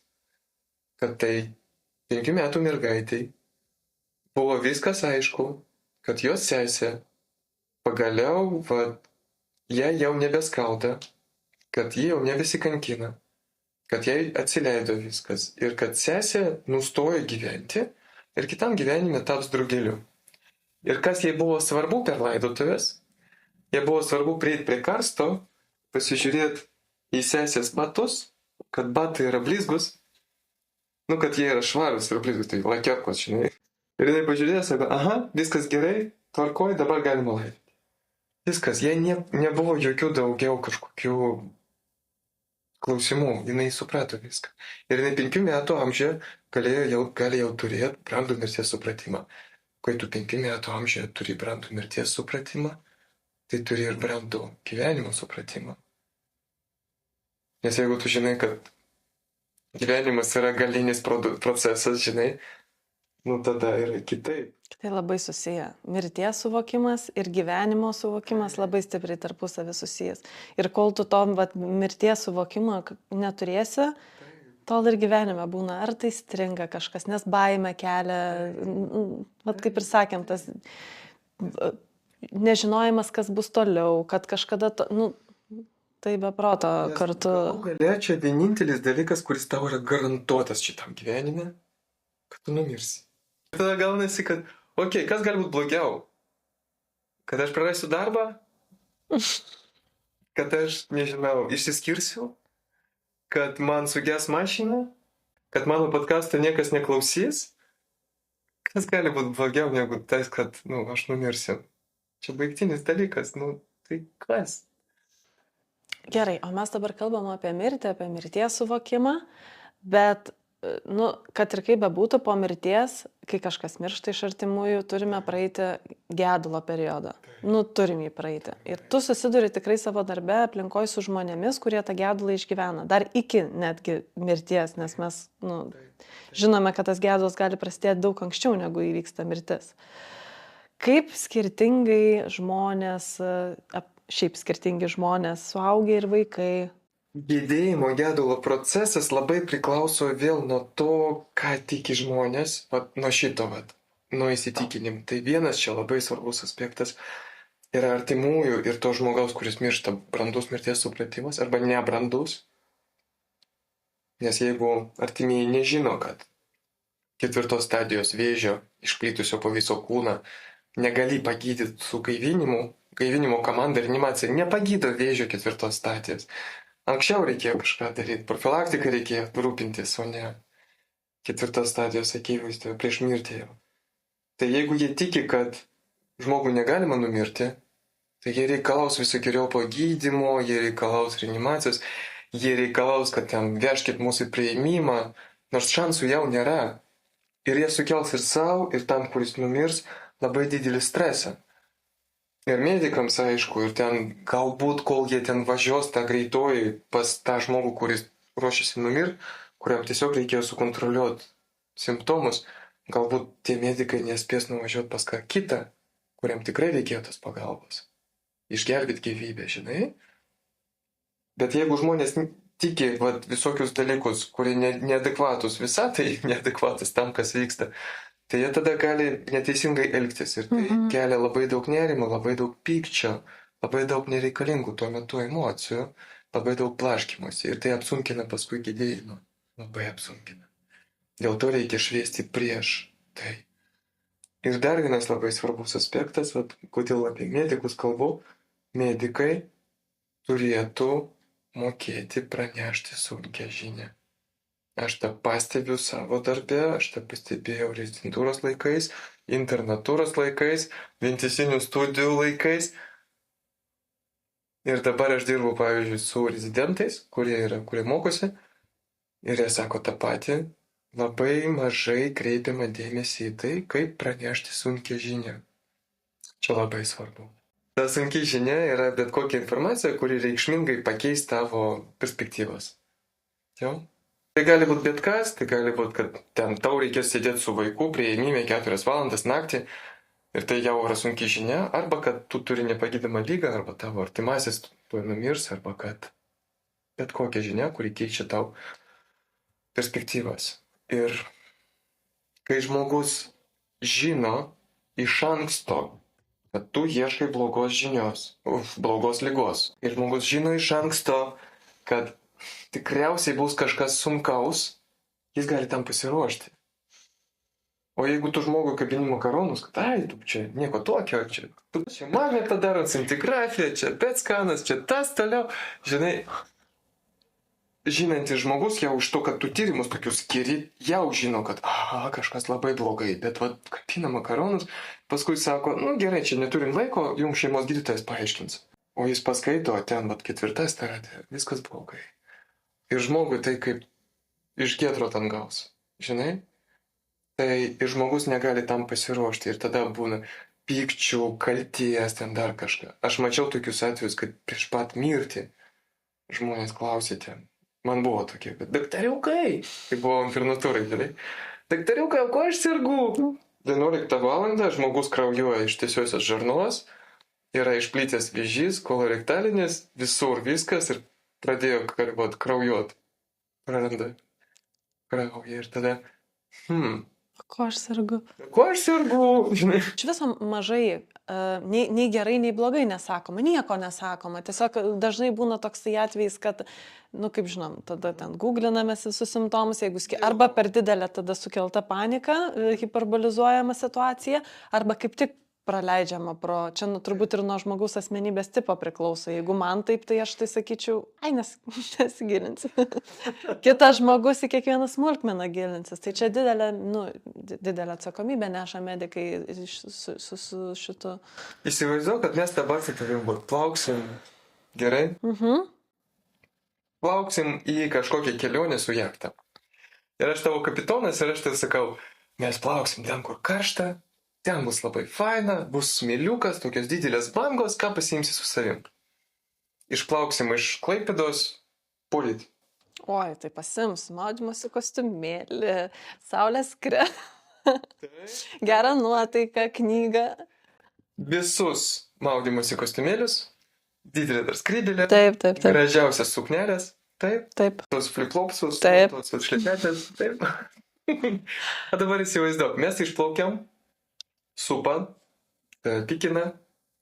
kad tai 5 metų mergaitai buvo viskas aišku, kad jos sesė pagaliau, jai jau nebeskauda, kad ji jau nebesikankina, kad jai atsileido viskas ir kad sesė nustojo gyventi ir kitam gyvenime taps drugeliu. Ir kas jai buvo svarbu per laidotuvės, jai buvo svarbu prieiti prie karsto, pasižiūrėti į sesės batus, kad batai yra blizgus, kad jie yra švarus ir blizgus, tai lakierkos, žinai. Ir jinai pažiūrėjo, sako, viskas gerai, tvarkoj, dabar galima laidoti. Viskas, jai nebuvo jokių daugiau kažkokių klausimų, jinai suprato viską. Ir jinai 5 metų amžiuje gali jau turėti brandų mirties supratimą. Kai tu 5 metų amžiuje turi brandų mirties supratimą, tai turi ir brandų gyvenimo supratimą. Nes jeigu tu žinai, kad gyvenimas yra galinis procesas, žinai, tada yra kitaip. Tai labai susiję. Mirties suvokimas ir gyvenimo suvokimas labai stipriai tarpusavį susijęs. Ir kol tu to mirties suvokimo neturėsi, tol ir gyvenime būna, ar tai stringa kažkas, nes baimė kelia, kaip ir sakėm, tas nežinojimas, kas bus toliau, kad kažkada, tai be proto kartu. Galia čia vienintelis dalykas, kuris tau yra garantuotas šitam gyvenime, kad tu numirsi. Ir tada gaunasi, kad, kas gali būti blogiau? Kad aš prarasiu darbą? Kad aš, nežinau, išsiskirsiu? Kad man suges mašina? Kad mano podcast'o niekas neklausys? Kas gali būti blogiau negu tas, kad, aš numirsiu? Čia baigtinis dalykas, tai kas? Gerai, o mes dabar kalbam apie mirtį, apie mirties suvokimą, bet kad ir kaip bebūtų, po mirties, kai kažkas miršta iš artimųjų, turime praeiti gedulo periodą. Turim jį praeiti. Ir tu susiduri tikrai savo darbe aplinkoje su žmonėmis, kurie tą gedulą išgyvena. Dar iki netgi mirties, nes mes žinome, kad tas gedulas gali prasidėti daug anksčiau, negu įvyksta mirtis. Kaip skirtingai žmonės, suaugę ir vaikai, Gedėjimo gedulo procesas labai priklauso vėl nuo to, ką tiki žmonės, vat, nuo šito, vat, nuo įsitikinimų. Tai vienas čia labai svarbus aspektas yra artimųjų ir to žmogaus, kuris miršta, brandus mirties supratimas arba nebrandus. Nes jeigu artimieji nežino, kad 4 stadijos vėžio išplitusio po viso kūną negali pagydyti su gaivinimo komanda ir animacija nepagydo vėžio 4 stadijos. Anksčiau reikėjo kažką daryti, profilaktiką reikėjo rūpintis, o ne 4 stadijos akivaizdoje prieš mirtį jau. Tai jeigu jie tiki, kad žmogų negalima numirti, tai jie reikalaus visokiojopo gydymo, jie reikalaus reanimacijos, jie reikalaus, kad ten vežkit mūsų prieimimą, nors šansų jau nėra. Ir jie sukels ir savo, ir tam, kuris numirs, labai didelį stresą. Ir medikams aišku, ir ten galbūt, kol jie ten važiuos tą greitoji pas tą žmogų, kuris ruošiasi numirti, kuriam tiesiog reikėjo sukontroliuoti simptomus, galbūt tie medikai nespės nuvažiuoti pas ką kitą, kuriam tikrai reikėjo tos pagalbos. Išgelbėti gyvybę, žinai. Bet jeigu žmonės tiki visokius dalykus, kurie neadekvatus visatai, neadekvatus tam, kas vyksta, tai jie tada gali neteisingai elgtis ir tai kelia labai daug nerimo, labai daug pykčio, labai daug nereikalingų tuo metu emocijų, labai daug blaškymosi ir tai apsunkina paskui gedėjimą. Labai apsunkina. Dėl to reikia šviesti prieš tai. Ir dar vienas labai svarbus aspektas, kodėl apie medikus kalbu, medikai turėtų mokėti pranešti sunkią žinią. Aš tą pastebiu savo darbe, aš tą pastebėjau rezidentūros laikais, internatūros laikais, vientisinių studijų laikais. Ir dabar aš dirbu, pavyzdžiui, su rezidentais, kurie mokosi. Ir jie sako tą patį, labai mažai kreipiama dėmesį į tai, kaip pranešti sunkią žinią. Čia labai svarbu. Ta sunki žinia yra bet kokia informacija, kuri reikšmingai pakeis tavo perspektyvas. Jau? Tai gali būti bet kas, tai gali būti, kad ten tau reikės sėdėti su vaiku prieimime 4 valandas naktį ir tai jau yra sunki žinia, arba kad tu turi nepagydamą lygą, arba tavo artimasis tuoj numirs, arba kad bet kokia žinia, kuri keičia tau perspektyvas. Ir kai žmogus žino iš anksto, kad tu ieškai blogos žinios, blogos lygos, ir žmogus žino iš anksto, kad tikriausiai bus kažkas sunkaus, jis gali tam pasiruošti. O jeigu tu žmogui kabini makaronus, kad ai, tu čia nieko tokio, čia magnetą darant, scintigrafiją, čia PET skanas, čia tas toliau, žinai, žinantis žmogus jau iš to, kad tu tyrimus tokius skiri, jau žino, kad kažkas labai blogai, bet kabina makaronus, paskui sako, gerai, čia neturim laiko, jums šeimos gydytojas paaiškins. O jis paskaito, ten 4 stadija, viskas blogai. Ir žmogui tai kaip iš giedro ten gaus, žinai? Tai ir žmogus negali tam pasiruošti ir tada būna pykčių, kalties, ten dar kažką. Aš mačiau tokius atvejus, kad prieš pat mirtį žmonės klausėte. Man buvo tokie, kad daktariukai, tai buvo internatūrai, žinai? Daktariukai, ko aš sergu? 11 valandą žmogus kraujuoja iš tiesiosios žarnos, yra išplitęs vėžys, kolorektalinis, visur viskas ir pradėjo kraujuot. Praranda kraują ir tada, Ko aš sergu? Ko aš sergu? Žinai. Iš viso mažai, nei gerai, nei blogai nesakoma, nieko nesakoma. Tiesiog dažnai būna toksai atvejis, kad, kaip žinom, tada ten googlinamės visus simptomus, jeigu arba per didelė tada sukelta panika, hiperbolizuojama situacija, arba kaip tik praleidžiama pro, čia turbūt ir nuo žmogaus asmenybės tipo priklauso. Jeigu man taip, tai aš tai sakyčiau, nesigilinsiu. Kitas žmogus į kiekvieną smulkmeną gilinsis. Tai čia didelė atsakomybė neša medikai su šitu. Įsivaizduoju, kad mes dabar su tavim plauksim, gerai? Plauksim į kažkokią kelionę su jachta. Ir aš tavo kapitonas ir aš tai sakau, mes plauksim ten, kur karšta. Ten bus labai faina, bus smėliukas, tokios didelės bangos, ką pasiimsi su savim. Išplauksim iš Klaipėdos, poryt. Oi, tai pasiims maudymosi kostiumėlį, saulės kremą, gerą nuotaiką, knygą. Visus maudymosi kostiumėlius, didelė dar skrybėlė, taip. gražiausias suknelės Taip. Taip. Tos flip-flopsus, Taip. tos šlepetės. Taip. O dabar įsivaizduok, mes išplaukiam, supa, pikina.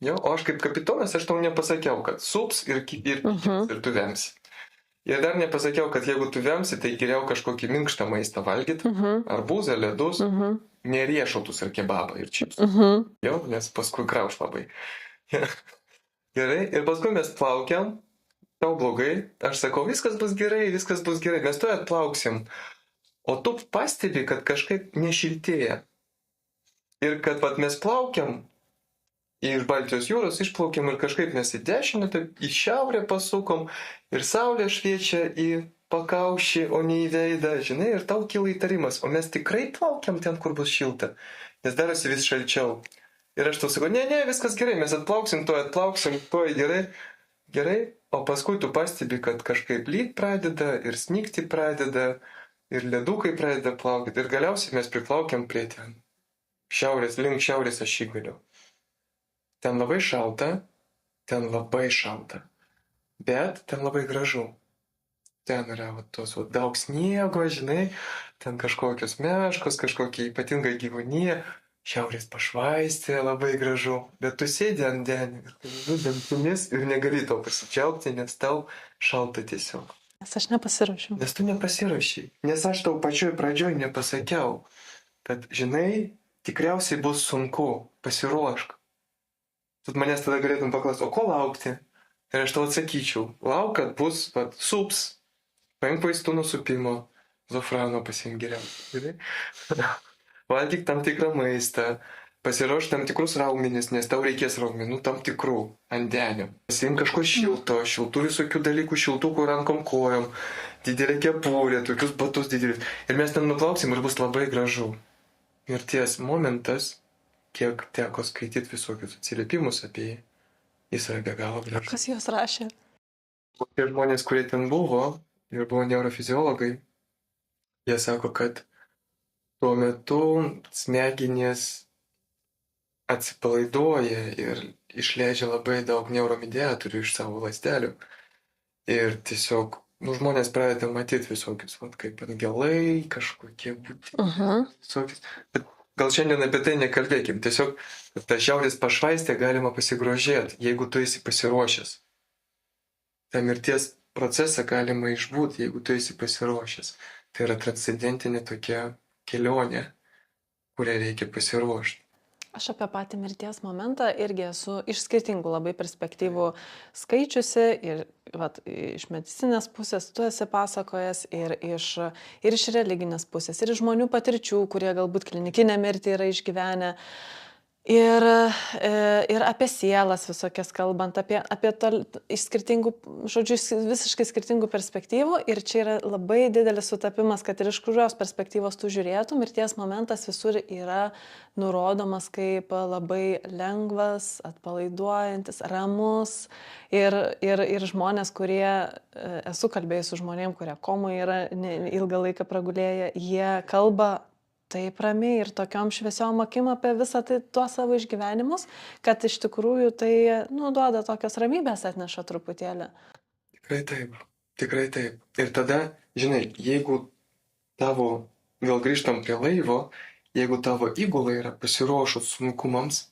Jo, o aš kaip kapitonas, aš tau nepasakiau, kad sups ir pikins ir tu vemsi. Ir dar nepasakiau, kad jeigu tu vemsi, tai geriau kažkokį minkštą maistą valgyti. Arbūzą, ledus, neriešotus ar kebabą ir čipsus. Jo, nes paskui grauš labai. Gerai, ir paskui mes plaukiam, tau blogai, aš sakau, viskas bus gerai, mes tu atplauksim. O tu pastebi, kad kažkaip nešiltėja. Ir kad vat, mes plaukiam, iš Baltijos jūros išplaukiam ir kažkaip mes į dešinę, taip į šiaurę pasukom ir saulė šviečia į pakaušį, o ne į veidą, žinai, ir tau kyla įtarimas, o mes tikrai plaukiam ten, kur bus šilta, nes darosi vis šalčiau. Ir aš tau sakau, ne, viskas gerai, mes atplauksim, gerai, o paskui tu pastebi, kad kažkaip lyt pradeda ir snigti pradeda ir ledukai pradeda plaukti ir galiausiai mes priplaukiam prie ten link šiaurės ašigalio. Ten labai šalta, bet ten labai gražu. Ten yra daug sniego, žinai, ten kažkokios meškos, kažkokie ypatingai gyvūnie, šiaurės pašvaistė, labai gražu. Bet tu sėdi ant denio ir dantimis ir negali to pasidžiaugti, nes tau šalta tiesiog. Nes aš nepasiruošiu. Nes tu nepasiruošiai. Nes aš tau pačioj pradžioj nepasakiau, kad, žinai, tikriausiai bus sunku, pasiruošk. Tu manęs tada galėtum paklausti, o ko laukti? Ir aš tau atsakyčiau, lauk, kad bus sups, paimk vaistų nuo supimo, zofrano pasiimk geriau. Valgyk tam tikrą maistą, pasiruošk tam tikrus raumenis, nes tau reikės raumenų tam tikrų ant denio. Pasiimk kažko šiltų visokių dalykų, šiltukų rankom kojom, didelė kepurė, tokius batus didelius. Ir mes ten nuplauksim ir bus labai gražu. Mirties momentas, kiek teko skaityti visokius atsiliepimus apie jį, jis yra be galo gražus. Kas juos rašė? Tie žmonės, kurie ten buvo ir buvo neurofiziologai, jie sako, kad tuo metu smegenys atsipalaiduoja ir išleidžia labai daug neuromediatorių iš savo ląstelių. Ir tiesiog žmonės pradeda matyti visokius, kaip angelai, kažkokie visokius. Bet gal šiandien apie tai nekalbėkim. Tiesiog tą šiaurės pašvaistę galima pasigrožėti, jeigu tu esi pasiruošęs. tą mirties procesą galima išbūti, jeigu tu esi pasiruošęs. Tai yra transcendentinė tokia kelionė, kurią reikia pasiruošti. Aš apie patį mirties momentą irgi esu iš skirtingų labai perspektyvų skaičiusi ir iš medicinės pusės tu esi pasakojęs ir iš religinės pusės, ir iš žmonių patirčių, kurie galbūt klinikinę mirtį yra išgyvenę. Ir apie sielas visokias kalbant, apie iš skirtingų, žodžiu, visiškai skirtingų perspektyvų. Ir čia yra labai didelis sutapimas, kad ir iš kurios perspektyvos tu žiūrėtum, mirties momentas visur yra nurodomas kaip labai lengvas, atpalaiduojantis, ramus. Ir žmonės, kurie, esu kalbėjus su žmonėm, kurie komoje yra ilgą laiką pragulėję, jie kalba taip ramiai ir tokiom šviesiom akim apie visą tai tuos savo išgyvenimus, kad iš tikrųjų tai duoda tokios ramybės atneša truputėlį. Tikrai taip. Ir tada, žinai, jeigu tavo, vėl grįžtam prie laivo, jeigu tavo įgula yra pasiruošus sunkumams,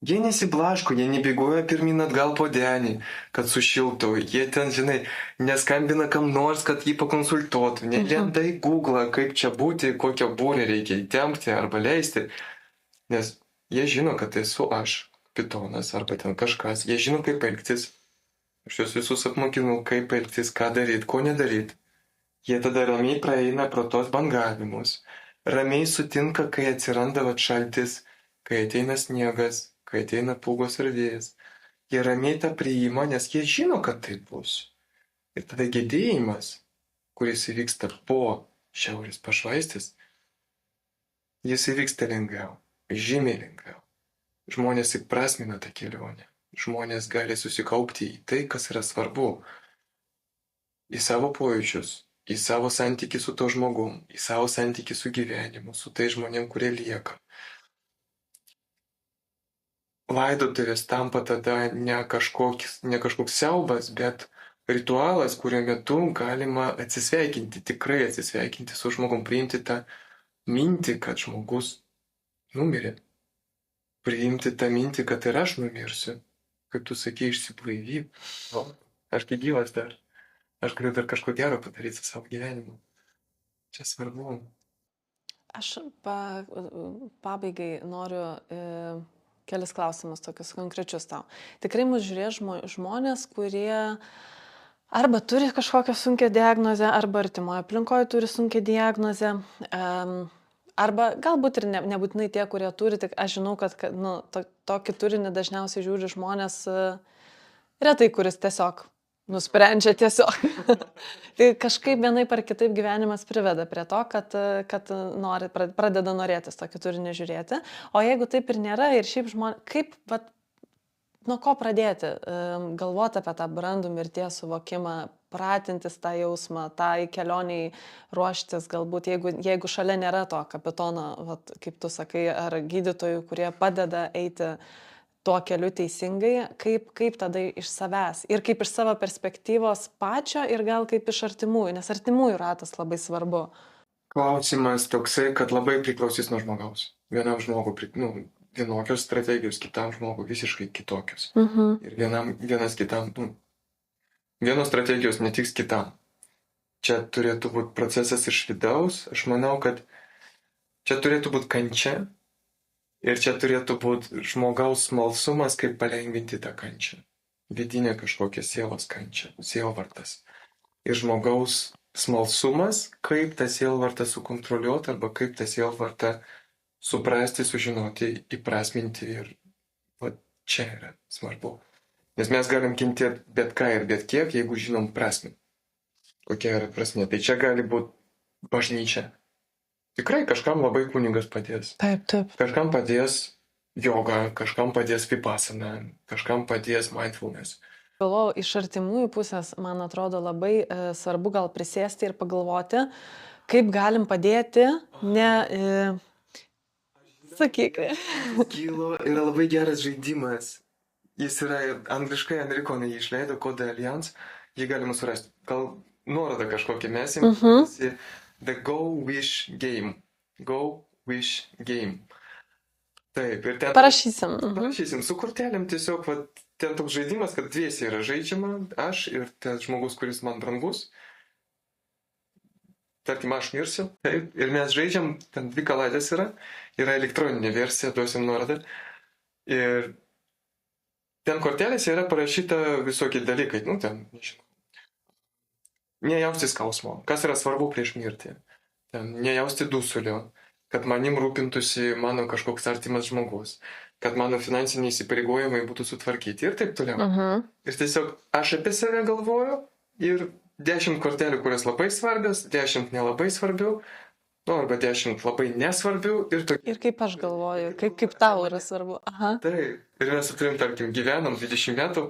jie nesiblaško, jie nebėgoja pirmin atgal po denį, kad sušiltų. Jie ten, žinai, neskambina kam nors, kad jį pakonsultuotų. Nelenda į Google, kaip čia būti, kokią būrę reikia įtempti arba leisti. Nes jie žino, kad esu aš, pitonas arba ten kažkas. Jie žino, kaip elgtis. Aš juos visus apmokinau, kaip elgtis, ką daryti, ko nedaryti. Jie tada ramiai praeina pro tos bangavimus. Ramiai sutinka, kai atsiranda šaltis, kai ateina sniegas, kai ateina pūgos ir vėjas. Jie ramiai tą priima, nes jie žino, kad tai bus. Ir tada gedėjimas, kuris įvyksta po šiaurės pašvaistės, jis įvyksta lengviau, žymiai lengviau. Žmonės įprasmina tą kelionę. Žmonės gali susikaupti į tai, kas yra svarbu. Į savo pojūčius, į savo santykį su to žmogum, į savo santykį su gyvenimu, su tai žmonėm, kurie lieka. Laidotuvės tampa tada ne kažkoks siaubas, bet ritualas, kurio metu galima atsisveikinti, tikrai atsisveikinti su žmogum, priimti tą mintį, kad žmogus numirė. Priimti tą mintį, kad ir aš numirsiu. Kaip tu sakei, išsiblaivyk. O, aš gi gyvas dar. Aš galiu dar kažko gero padaryti su savo gyvenimu. Čia svarbu. Aš pabaigai noriu kelis klausimus tokius konkrečius tau. Tikrai mus žiūrės žmonės, kurie arba turi kažkokią sunkią diagnozę, arba artimoje aplinkoje turi sunkią diagnozę. Arba galbūt ir nebūtinai tie, kurie turi, tik aš žinau, kad tokį turinį dažniausiai žiūri žmonės retai, kuris tiesiog nusprendžia tiesiog. Tai kažkaip vienaip ar kitaip gyvenimas priveda prie to, kad pradeda norėtis tokį turinį žiūrėti. O jeigu taip ir nėra, ir šiaip žmonės, kaip, nuo ko pradėti galvoti apie tą brandų mirties suvokimą, pratintis tą jausmą, tai kelioniai ruoštis, galbūt jeigu šalia nėra to kapitono, kaip tu sakai, ar gydytojų, kurie padeda eiti tuo keliu teisingai, kaip tada iš savęs ir kaip iš savo perspektyvos pačio ir gal kaip iš artimųjų, nes artimųjų ratas labai svarbu. Klausimas toksai, kad labai priklausys nuo žmogaus. Vienam žmogui vienokios strategijos, kitam žmogui visiškai kitokios. Ir vienas kitam, vienos strategijos netiks kitam. Čia turėtų būti procesas iš vidaus. Aš manau, kad čia turėtų būti kančia. Ir čia turėtų būti žmogaus smalsumas, kaip palengvinti tą kančią. Vidinė kažkokia sielos kančia, sielvartas. Ir žmogaus smalsumas, kaip tą sielvartą sukontroliuoti arba kaip tą sielvartą suprasti, sužinoti, įprasminti. Ir čia yra svarbu. Nes mes galim kentėti bet ką ir bet kiek, jeigu žinom prasmę. Kokia yra prasmė. Tai čia gali būti bažnyčia. Tikrai kažkam labai kunigas padės. Taip. Kažkam padės joga, kažkam padės vipassana, kažkam padės mindfulness. Galvoju, iš artimųjų pusės, man atrodo, labai svarbu gal prisėsti ir pagalvoti, kaip galim padėti, sakyk. Kilo yra labai geras žaidimas. Jis yra angliškai, amerikonai jį išleido, Code Alliance, jį galima surasti. Gal nuorodą kažkokį mesim. The Go Wish Game. Go Wish Game. Taip, ir ten... Parašysim. Su kortelėm tiesiog, ten toks žaidimas, kad dviesi yra žaidžiama, aš ir tas žmogus, kuris man brangus. Tarkim, aš mirsiu. Taip, ir mes žaidžiam, ten 2 kaladės yra elektroninė versija, duosim nuorodą. Ir ten kortelėse yra parašyta visokie dalykai, ten, nežinau. Nejausti skausmo, kas yra svarbu prieš mirtį. Nejausti dusulio, kad manim rūpintųsi mano kažkoks artimas žmogus, kad mano finansiniai įsipareigojimai būtų sutvarkyti ir taip toliau. Ir tiesiog aš apie save galvoju ir 10 kortelių, kurios labai svarbios, 10 nelabai svarbių, arba 10 labai nesvarbių. Ir kaip aš galvoju, kaip tau yra svarbu. Taip, ir mes turim, tarkim, gyvenam 20 metų.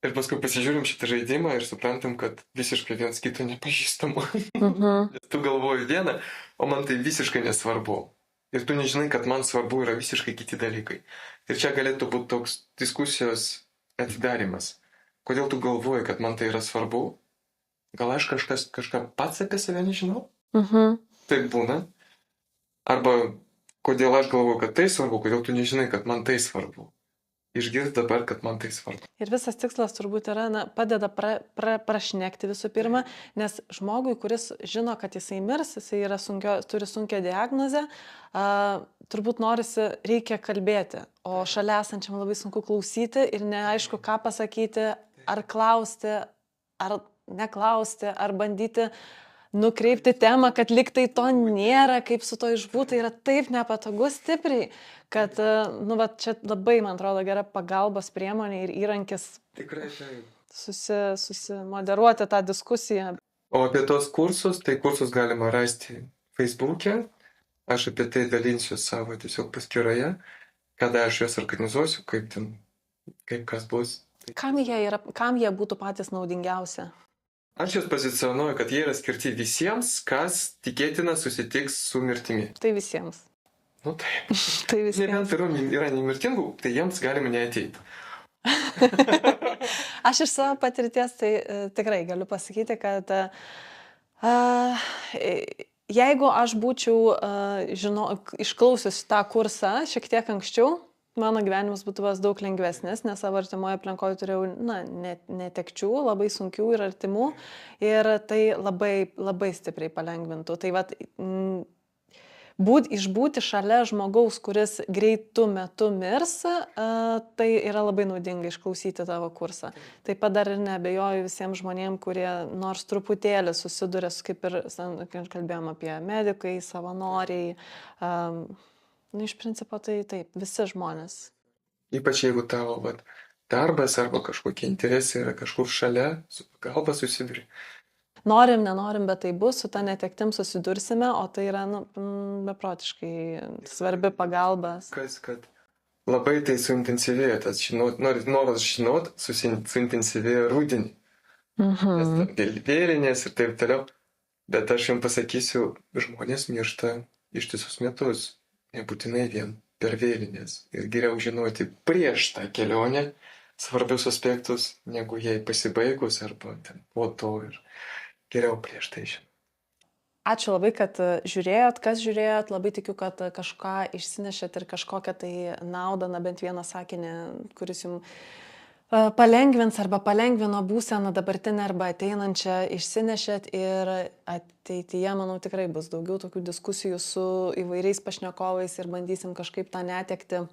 Ir paskui pasižiūrim šitą žaidimą ir suprantam, kad visiškai viens kito nepažįstam. Nes tu galvoji vieną, o man tai visiškai nesvarbu. Ir tu nežinai, kad man svarbu yra visiškai kiti dalykai. Ir čia galėtų būti toks diskusijos atidarimas. Kodėl tu galvoji, kad man tai yra svarbu? Gal aš kažką pats apie save nežinau? Taip būna. Arba kodėl aš galvoju, kad tai svarbu, kodėl tu nežinai, kad man tai svarbu. Išgirst dabar, kad man tai svarbu. Ir visas tikslas turbūt yra, padeda prašnekti visų pirma, nes žmogui, kuris žino, kad jisai mirs, jisai turi sunkią diagnozę, turbūt reikia kalbėti, o šalia esančiam labai sunku klausyti ir neaišku, ką pasakyti, ar klausti, ar neklausti, ar bandyti nukreipti temą, kad liktai to nėra, kaip su to išbūti, yra taip nepatogu stipriai, kad, čia labai, man atrodo, gera pagalbos priemonė ir įrankis tikrai taip. Susimoderuoti tą diskusiją. O apie tos kursus, tai kursus galima rasti Facebook'e, aš apie tai dalinsiu savo tiesiog paskyroje, kada aš juos organizuosiu, kaip kas bus. Kam jie būtų patys naudingiausia? Aš juos pozicionuoju, kad jie yra skirti visiems, kas tikėtina susitiks su mirtimi. Tai visiems. Taip. Tai visiems. Nebent yra nemirtingų, tai jiems galima neateiti. Aš iš savo patirties tai tikrai galiu pasakyti, kad jeigu aš būčiau išklausius tą kursą šiek tiek anksčiau, mano gyvenimas būtų buvęs daug lengvesnis, nes savo artimoje aplinkoje turėjau netekčių, labai sunkių ir artimų, ir tai labai, labai stipriai palengvintų. Tai vat, išbūti šalia žmogaus, kuris greitų metu mirs, tai yra labai naudinga išklausyti tavo kursą. Taip pat dar ir neabejoju visiems žmonėms, kurie nors truputėlį susiduria su, kaip ir kalbėjom apie medikai, savanoriai. Iš principo tai taip, visi žmonės. Ypač jeigu tavo darbas arba kažkokie interesai yra kažkur šalia, su pagalba susiduri. Norim, nenorim, bet tai bus, su ta netektim susidursime, o tai yra beprotiškai svarbi pagalba. Kad labai tai suintensyvėjo, tas noras žinot, suintensyvėjo rudenį. Vėlinės ir taip toliau. Bet aš jums pasakysiu, žmonės miršta ištisus metus, nebūtinai vien per vėlinės. Ir geriau žinoti prieš tą kelionę svarbius aspektus, negu jai pasibaigus arba po to. Ir geriau prieš tai žinoti. Ačiū labai, kad žiūrėjot, kas žiūrėjot, labai tikiu, kad kažką išsinešėt ir kažkokią tai naudą, bent vieną sakinį, kuris jums palengvins arba palengvino būseną dabartinę arba ateinančią, išsinešėt, ir ateityje, manau, tikrai bus daugiau tokių diskusijų su įvairiais pašnekovais ir bandysim kažkaip tą netektį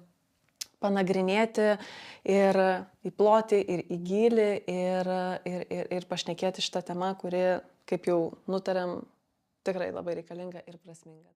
panagrinėti ir įploti, ir į gylį, ir pašnekėti šitą temą, kuri, kaip jau nutarėm, tikrai labai reikalinga ir prasminga.